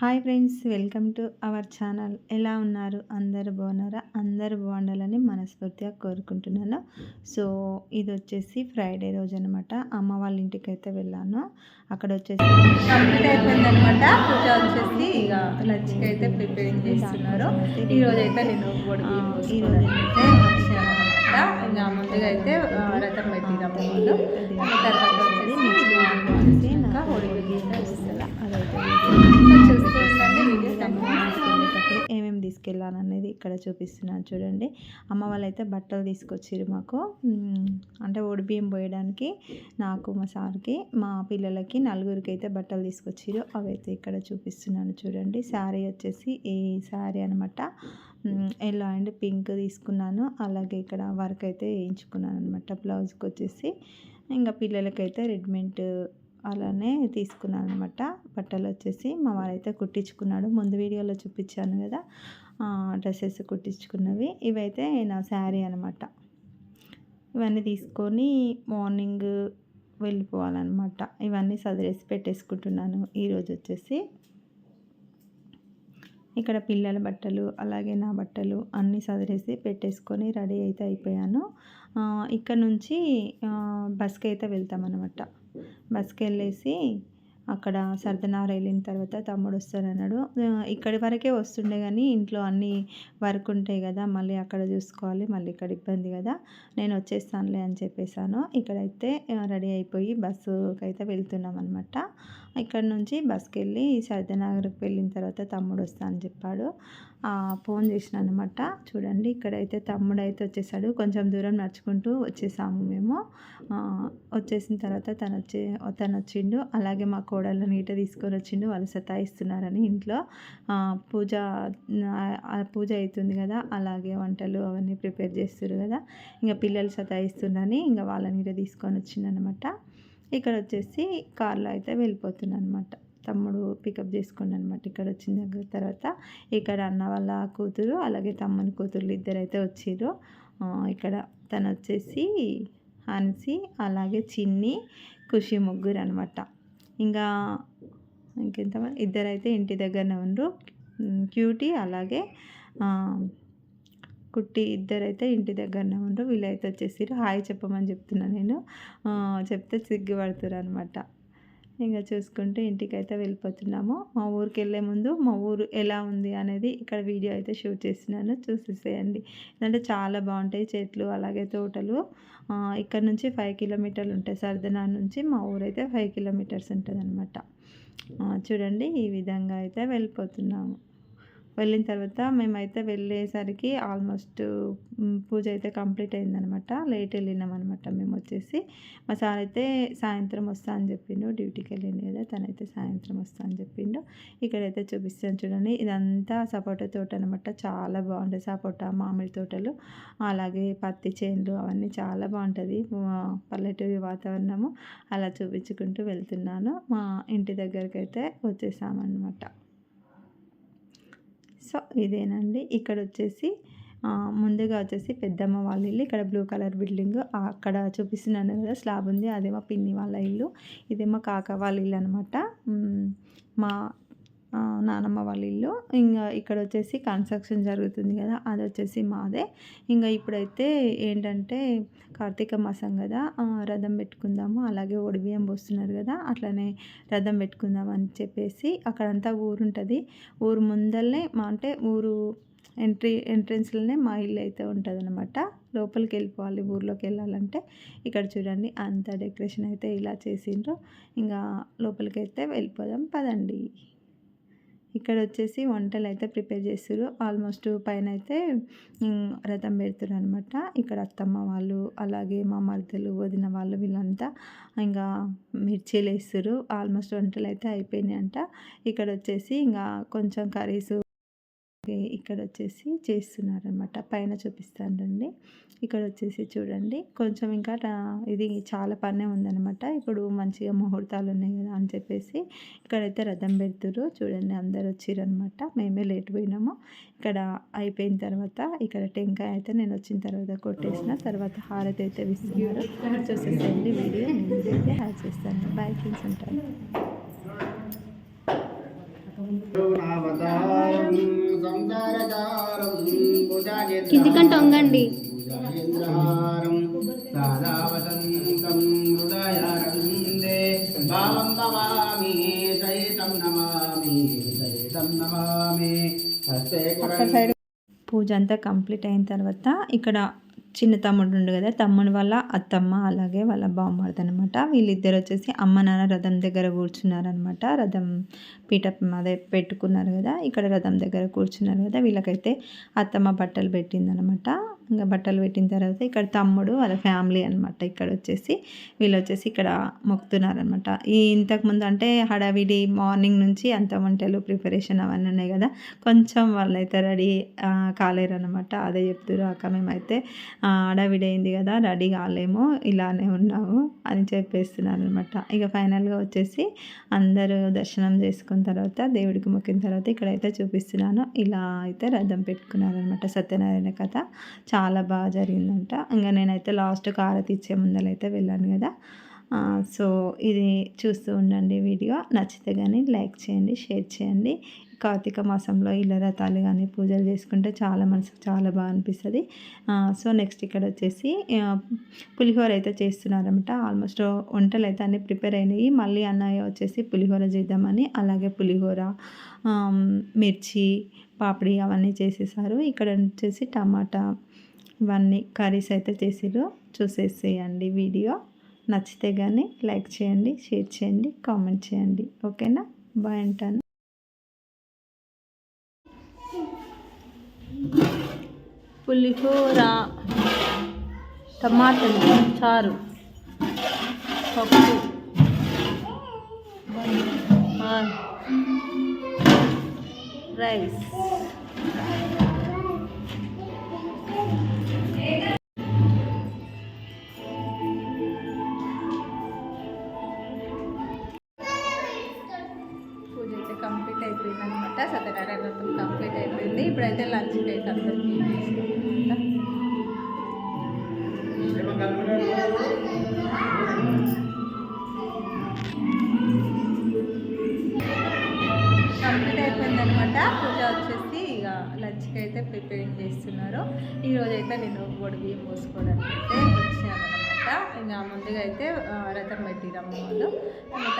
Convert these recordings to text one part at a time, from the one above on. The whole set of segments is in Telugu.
Hi friends, welcome to our channel. ఎలా ఉన్నారు? అందరు బాగున్నారా? అందరు బాగుండాలని మనస్ఫూర్తిగా కోరుకుంటున్నాను. సో ఇది వచ్చేసి ఫ్రైడే రోజు అనమాట. అమ్మ వాళ్ళ ఇంటికి అయితే వెళ్ళాను. అక్కడ వచ్చేసి కంప్లీట్ అయిపోయిందనమాట. పూజ వచ్చేసి ఇక లంచ్కి అయితే ప్రిపేరింగ్ చేస్తున్నారు. ఈరోజు అయితే నేను ఈరోజు అయితే వచ్చానమాట. ఇంకా ముందుగా అయితే రథం పెట్టినాము వాళ్ళు. తర్వాత వచ్చేసి ఇంకా హోడికి వస్తుందా అదైతే ఏమేమి తీసుకెళ్ళాను అనేది ఇక్కడ చూపిస్తున్నాను చూడండి. అమ్మ వాళ్ళైతే బట్టలు తీసుకొచ్చారు మాకు, అంటే ఒడి బియ్యం పోయడానికి నాకు, మా సార్కి, మా పిల్లలకి నలుగురికి అయితే బట్టలు తీసుకొచ్చారు. అవైతే ఇక్కడ చూపిస్తున్నాను చూడండి. శారీ వచ్చేసి ఈ శారీ అనమాట, ఎల్లో అండ్ పింక్ తీసుకున్నాను. అలాగే ఇక్కడ వర్క్ అయితే వేయించుకున్నాను అనమాట. బ్లౌజ్కి వచ్చేసి ఇంకా పిల్లలకైతే రెడీమేడ్ అలానే తీసుకున్నాను అనమాట. బట్టలు వచ్చేసి మా వారైతే కుట్టించుకున్నాడు. ముందు వీడియోలో చూపించాను కదా డ్రెస్సెస్ కుట్టించుకున్నవి. ఇవైతే నా శారీ అనమాట. ఇవన్నీ తీసుకొని మార్నింగ్ వెళ్ళిపోవాలన్నమాట. ఇవన్నీ సదిరేసి పెట్టేసుకుంటున్నాను. ఈరోజు వచ్చేసి ఇక్కడ పిల్లల బట్టలు అలాగే నా బట్టలు అన్నీ సదిరేసి పెట్టేసుకొని రెడీ అయితే అయిపోయాను. ఇక్కడ నుంచి బస్కి అయితే వెళ్తామన్నమాట. బస్కి వెళ్ళేసి అక్కడ సర్దనార్ వెళ్ళిన తర్వాత తమ్ముడు వస్తానన్నాడు. ఇక్కడి వరకే వస్తుండే కానీ ఇంట్లో అన్నీ వర్క్ ఉంటాయి కదా, మళ్ళీ అక్కడ చూసుకోవాలి, మళ్ళీ ఇక్కడ ఇబ్బంది కదా, నేను వచ్చేస్తానులే అని చెప్పేసాను. ఇక్కడైతే రెడీ అయిపోయి బస్సుకి అయితే వెళ్తున్నాం అనమాట. ఇక్కడ నుంచి బస్కి వెళ్ళి సర్దనగర్కి వెళ్ళిన తర్వాత తమ్ముడు వస్తా అని చెప్పాడు. ఫోన్ చేసిన అనమాట. చూడండి ఇక్కడైతే తమ్ముడు అయితే వచ్చేసాడు. కొంచెం దూరం నడుచుకుంటూ వచ్చేసాము మేము. వచ్చేసిన తర్వాత తను వచ్చిండు. అలాగే మా కోడళ్ళు నీట తీసుకొని వచ్చిండు. వాళ్ళు సతాయిస్తున్నారని ఇంట్లో పూజ అవుతుంది కదా, అలాగే వంటలు అవన్నీ ప్రిపేర్ చేస్తారు కదా, ఇంకా పిల్లలు సతాయిస్తున్నారని ఇంకా వాళ్ళ నీట తీసుకొని వచ్చిందనమాట. ఇక్కడ వచ్చేసి కార్లో అయితే వెళ్ళిపోతున్నాను అనమాట. తమ్ముడు పికప్ చేసుకోండి అనమాట. ఇక్కడ వచ్చిన దగ్గర తర్వాత ఇక్కడ అన్న వాళ్ళ కూతురు అలాగే తమ్ముని కూతురు ఇద్దరైతే వచ్చారు. ఇక్కడ తను వచ్చేసి హన్సి అలాగే చిన్ని ఖుషి ముగ్గురు అనమాట. ఇంకా ఇంకెంతమంది ఇద్దరైతే ఇంటి దగ్గరనే ఉండరు. క్యూటీ అలాగే కుట్టి ఇద్దరైతే ఇంటి దగ్గరనే ఉండరు. వీళ్ళైతే వచ్చేసారు. హాయ్ చెప్పమని చెప్తున్నాను నేను, చెప్తే సిగ్గుపడుతున్నారు అనమాట. ఇంకా చూసుకుంటే ఇంటికి అయితే వెళ్ళిపోతున్నాము. మా ఊరికి వెళ్ళే ముందు మా ఊరు ఎలా ఉంది అనేది ఇక్కడ వీడియో అయితే షూట్ చేస్తున్నాను, చూసేసేయండి. ఎందుకంటే చాలా బాగుంటాయి చెట్లు అలాగే తోటలు. ఇక్కడ నుంచి 5 కిలోమీటర్లు ఉంటాయి. సర్దనార్ నుంచి మా ఊరైతే 5 కిలోమీటర్స్ ఉంటుంది అనమాట. చూడండి ఈ విధంగా అయితే వెళ్ళిపోతున్నాము. వెళ్ళిన తర్వాత మేమైతే వెళ్ళేసరికి ఆల్మోస్ట్ పూజ అయితే కంప్లీట్ అయిందనమాట. లేట్ వెళ్ళినామన్నమాట మేము వచ్చేసి. మా సార్ అయితే సాయంత్రం వస్తా అని చెప్పిండు. డ్యూటీకి వెళ్ళిండు కదా, తనైతే సాయంత్రం వస్తా అని చెప్పిండు. ఇక్కడైతే చూపిస్తాను చూడండి. ఇదంతా సపోటా తోట అనమాట. చాలా బాగుంటుంది సపోటా, మామిడి తోటలు అలాగే పత్తి చేనులు అవన్నీ చాలా బాగుంటుంది. పల్లెటూరి వాతావరణము అలా చూపించుకుంటూ వెళ్తున్నాను. మా ఇంటి దగ్గరికి అయితే వచ్చేసామన్నమాట. సో ఇదేనండి. ఇక్కడ వచ్చేసి ముందుగా వచ్చేసి పెద్దమ్మ వాళ్ళ ఇల్లు. ఇక్కడ బ్లూ కలర్ బిల్డింగ్ అక్కడ చూపిస్తున్నాను కదా, స్లాబ్ ఉంది, అదేమో పిన్ని వాళ్ళ ఇల్లు. ఇదేమో కాక వాళ్ళ ఇల్లు అనమాట, మా నానమ్మ వాళ్ళ ఇల్లు. ఇంకా ఇక్కడ వచ్చేసి కన్స్ట్రక్షన్ జరుగుతుంది కదా, అది వచ్చేసి మాదే. ఇంకా ఇప్పుడైతే ఏంటంటే కార్తీక మాసం కదా, రథం పెట్టుకుందాము అలాగే ఒడిబియ్యం పోస్తున్నారు కదా, అట్లనే రథం పెట్టుకుందాం అని చెప్పేసి అక్కడంతా ఊరు ఉంటుంది. ఊరు ముందరనే అంటే ఊరు ఎంట్రెన్స్లోనే మా ఇల్లు అయితే ఉంటుంది అనమాట. లోపలికి వెళ్ళిపోవాలి ఊర్లోకి వెళ్ళాలంటే. ఇక్కడ చూడండి అంత డెకరేషన్ అయితే ఇలా చేసిండ్రు. ఇంకా లోపలికి అయితే వెళ్ళిపోదాం పదండి. ఇక్కడ వచ్చేసి వంటలు అయితే ప్రిపేర్ చేస్తారు. ఆల్మోస్ట్ పైన అయితే రథం పెడుతున్నారు అనమాట. ఇక్కడ అత్తమ్మ వాళ్ళు అలాగే మా మరదలు వదిన వాళ్ళు వీళ్ళంతా ఇంకా మిర్చీలు వేస్తారు. ఆల్మోస్ట్ వంటలు అయితే అయిపోయినాయి అంట. ఇక్కడ వచ్చేసి ఇంకా కొంచెం కర్రీస్ ఇక్కడ వచ్చేసి చేస్తున్నారనమాట. పైన చూపిస్తానండి. ఇక్కడ వచ్చేసి చూడండి కొంచెం ఇంకా ఇది చాలా పనే ఉందనమాట. ఇప్పుడు మంచిగా ముహూర్తాలు ఉన్నాయి కదా అని చెప్పేసి ఇక్కడైతే రథం పెడుతురు. చూడండి అందరు వచ్చిరనమాట. మేమే లేట్ పోయినాము. ఇక్కడ అయిపోయిన తర్వాత ఇక్కడ టెంకాయ అయితే నేను వచ్చిన తర్వాత కొట్టేసిన తర్వాత హారతి అయితే ఇస్తున్నారు. చూసేసేయండి వీడియో. నేను అయితే హ్యాచ్ చేస్తాను. బై ఫ్రెండ్స్ ఉంటాను. కిందికంటే వంగండి. అక్కడ సైడ్ పూజ అంతా కంప్లీట్ అయిన తర్వాత ఇక్కడ చిన్న తమ్ముడు ఉండు కదా, తమ్ముడు వాళ్ళ అత్తమ్మ అలాగే వాళ్ళ బామ్మర్ది అనమాట. వీళ్ళిద్దరు వచ్చేసి అమ్మ నాన్న రథం దగ్గర కూర్చున్నారనమాట. రథం పీఠం అదే పెట్టుకున్నారు కదా, ఇక్కడ రథం దగ్గర కూర్చున్నారు కదా. వీళ్ళకైతే అత్తమ్మ బట్టలు పెట్టిందనమాట. ఇంకా బట్టలు పెట్టిన తర్వాత ఇక్కడ తమ్ముడు వాళ్ళ ఫ్యామిలీ అనమాట. ఇక్కడ వచ్చేసి వీళ్ళు వచ్చేసి ఇక్కడ మొక్కుతున్నారనమాట. ఈ ఇంతకుముందు అంటే హడావిడి మార్నింగ్ నుంచి అంత వంటలు ప్రిపరేషన్ అవన్నీ ఉన్నాయి కదా, కొంచెం వాళ్ళైతే రెడీ కాలేరనమాట. అదే చెప్తున్నారు అక్క, మేమైతే హడావిడి అయింది కదా, రెడీ కాలేము, ఇలానే ఉన్నాము అని చెప్పేస్తున్నారు అనమాట. ఇక ఫైనల్గా వచ్చేసి అందరూ దర్శనం చేసుకున్న తర్వాత దేవుడికి మొక్కిన తర్వాత ఇక్కడైతే చూపిస్తున్నాను. ఇలా అయితే రథం పెట్టుకున్నారనమాట. సత్యనారాయణ కథ చాలా బాగా జరిగిందంట. ఇంకా నేనైతే లాస్ట్కి హారతి ఇచ్చే ముందరైతే వెళ్ళాను కదా. సో ఇది చూస్తూ ఉండండి. వీడియో నచ్చితే కానీ లైక్ చేయండి, షేర్ చేయండి. కార్తీక మాసంలో ఇళ్ళ రథాలు కానీ పూజలు చేసుకుంటే చాలా మనసుకు చాలా బాగా అనిపిస్తుంది. సో నెక్స్ట్ ఇక్కడ వచ్చేసి పులిహోర అయితే చేస్తున్నారన్నమాట. ఆల్మోస్ట్ వంటలు అయితే అన్నీ ప్రిపేర్ అయినాయి. మళ్ళీ అన్నయ్య వచ్చేసి పులిహోర చేద్దామని, అలాగే పులిహోర, మిర్చి, పాపిడి అవన్నీ చేసేసారు. ఇక్కడ వచ్చేసి టమాటా ఇవన్నీ కర్రీస్ అయితే చేసిర్రు. చూసేసేయండి. వీడియో నచ్చితే కానీ లైక్ చేయండి, షేర్ చేయండి, కామెంట్ చేయండి. ఓకేనా? బాయ్ అంటాను. పులిహోర, టమాటాలు చారు, పప్పు, రైస్. కంప్లీట్ అయిపోయింది అనమాట. సత్యనారాయణ వ్రతం కంప్లీట్ అయిపోయింది. ఇప్పుడైతే లంచ్కి అయితే అందరికీ కంప్లీట్ అయిపోయింది అనమాట. పూజ వచ్చేసి ఇక లంచ్కి అయితే ప్రిపేరింగ్ చేస్తున్నారు. ఈరోజు అయితే నేను ఒడి బియ్యం పోసుకోవడానికి అయితే వచ్చాను అనమాట. ఇంకా ముందుగా అయితే రథం పెట్టిరమ్మ వాళ్ళు,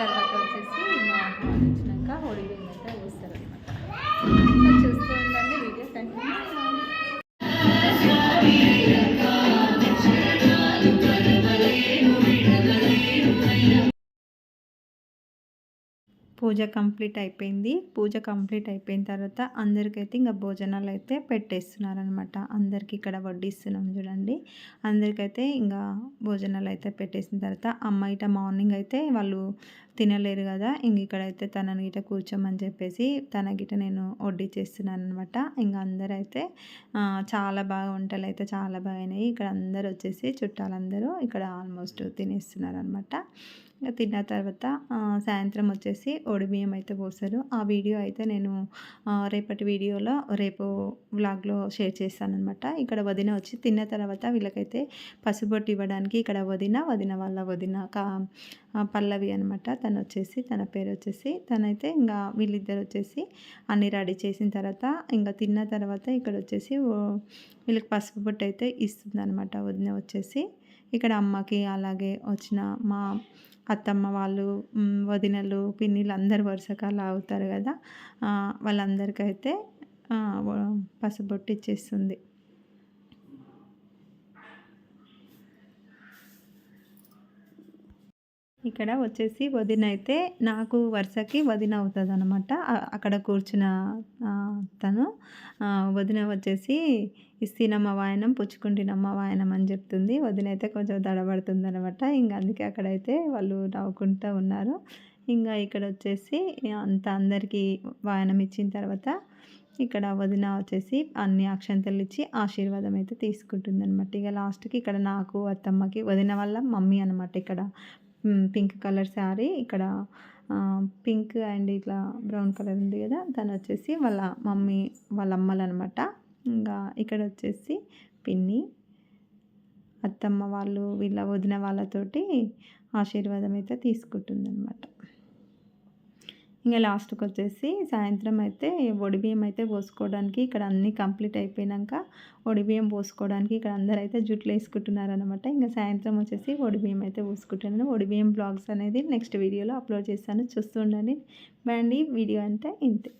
తర్వాత వచ్చేసి మా వచ్చినాక ఒడి బియ్యం అయితే పోస్తారు అనమాట. చూస్తూ ఉండండి. Video continue. పూజ కంప్లీట్ అయిపోయింది. పూజ కంప్లీట్ అయిపోయిన తర్వాత అందరికైతే ఇంకా భోజనాలు అయితే పెట్టేస్తున్నారనమాట. అందరికీ ఇక్కడ వడ్డిస్తున్నాం చూడండి. అందరికైతే ఇంకా భోజనాలు అయితే పెట్టేసిన తర్వాత అమ్మ ఇట మార్నింగ్ అయితే వాళ్ళు తినలేరు కదా, ఇంక ఇక్కడైతే తనని గిట కూర్చోమని చెప్పేసి తన గిట నేను వడ్డించేస్తున్నాను అనమాట. ఇంకా అందరైతే చాలా బాగా వంటలు అయితే చాలా బాగాయినాయి. ఇక్కడ అందరూ వచ్చేసి చుట్టాలందరూ ఇక్కడ ఆల్మోస్ట్ తినేస్తున్నారు అనమాట. తిన్న తర్వాత సాయంత్రం వచ్చేసి బియ్యం అయితే పోస్తారు. ఆ వీడియో అయితే నేను రేపటి వీడియోలో రేపు వ్లాగ్లో షేర్ చేస్తానన్నమాట. ఇక్కడ వదిన వచ్చి తిన్న తర్వాత వీళ్ళకైతే పసుబొట్టు ఇవ్వడానికి ఇక్కడ వదిన వాళ్ళ వదిన పల్లవి అనమాట. తను వచ్చేసి తన పేరు వచ్చేసి తనైతే ఇంకా వీళ్ళిద్దరు వచ్చేసి అన్నీ రెడీ చేసిన తర్వాత ఇంకా తిన్న తర్వాత ఇక్కడ వచ్చేసి వీళ్ళకి పసుపు బొట్టు అయితే ఇస్తుంది అనమాట వదిన వచ్చేసి. ఇక్కడ అమ్మకి అలాగే వచ్చిన మా అత్తమ్మ వాళ్ళు, వదినలు, పిన్నిలు అందరు వరుసగా అవుతారు కదా, వాళ్ళందరికైతే పసుబొట్టు ఇచ్చేస్తుంది. ఇక్కడ వచ్చేసి వదిన అయితే నాకు వరుసకి వదిన అవుతుంది అనమాట. అక్కడ కూర్చున్న తను వదిన వచ్చేసి ఇస్తినమ్మ వాయనం పుచ్చుకుంటినమ్మ వాయనం అని చెప్తుంది. వదిన అయితే కొంచెం తడబడుతుంది అనమాట. ఇంకా అందుకే అక్కడైతే వాళ్ళు నవ్వుకుంటూ ఉన్నారు. ఇంకా ఇక్కడ వచ్చేసి అందరికీ వాయనం ఇచ్చిన తర్వాత ఇక్కడ వదిన వచ్చేసి అన్ని అక్షంతలు ఇచ్చి ఆశీర్వాదం అయితే తీసుకుంటుంది అనమాట. ఇక లాస్ట్కి ఇక్కడ నాకు అత్తమ్మకి వదిన వల్ల మమ్మీ అనమాట. ఇక్కడ పింక్ కలర్ శారీ, ఇక్కడ పింక్ అండ్ ఇట్లా బ్రౌన్ కలర్ ఉంది కదా, తను వచ్చేసి వాళ్ళ మమ్మీ వాళ్ళ అమ్మలు అనమాట. ఇంకా ఇక్కడ వచ్చేసి పిన్ని, అత్తమ్మ వాళ్ళు వీళ్ళ వదిన వాళ్ళతోటి ఆశీర్వాదం అయితే తీసుకుంటుంది అనమాట. ఇంకా లాస్ట్కి వచ్చేసి సాయంత్రం అయితే బియ్యం అయితే పోసుకోవడానికి ఇక్కడ అన్నీ కంప్లీట్ అయిపోయాక బియ్యం పోసుకోవడానికి ఇక్కడ అందరూ అయితే జుట్లు వేసుకుంటున్నారు అనమాట. ఇంకా సాయంత్రం వచ్చేసి బియ్యం అయితే పోసుకుంటున్నాను. బియ్యం బ్లాగ్స్ అనేది నెక్స్ట్ వీడియోలో అప్లోడ్ చేస్తాను, చూస్తూ ఉండండి. బాయ్ అండి. వీడియో అంటే ఇంతే.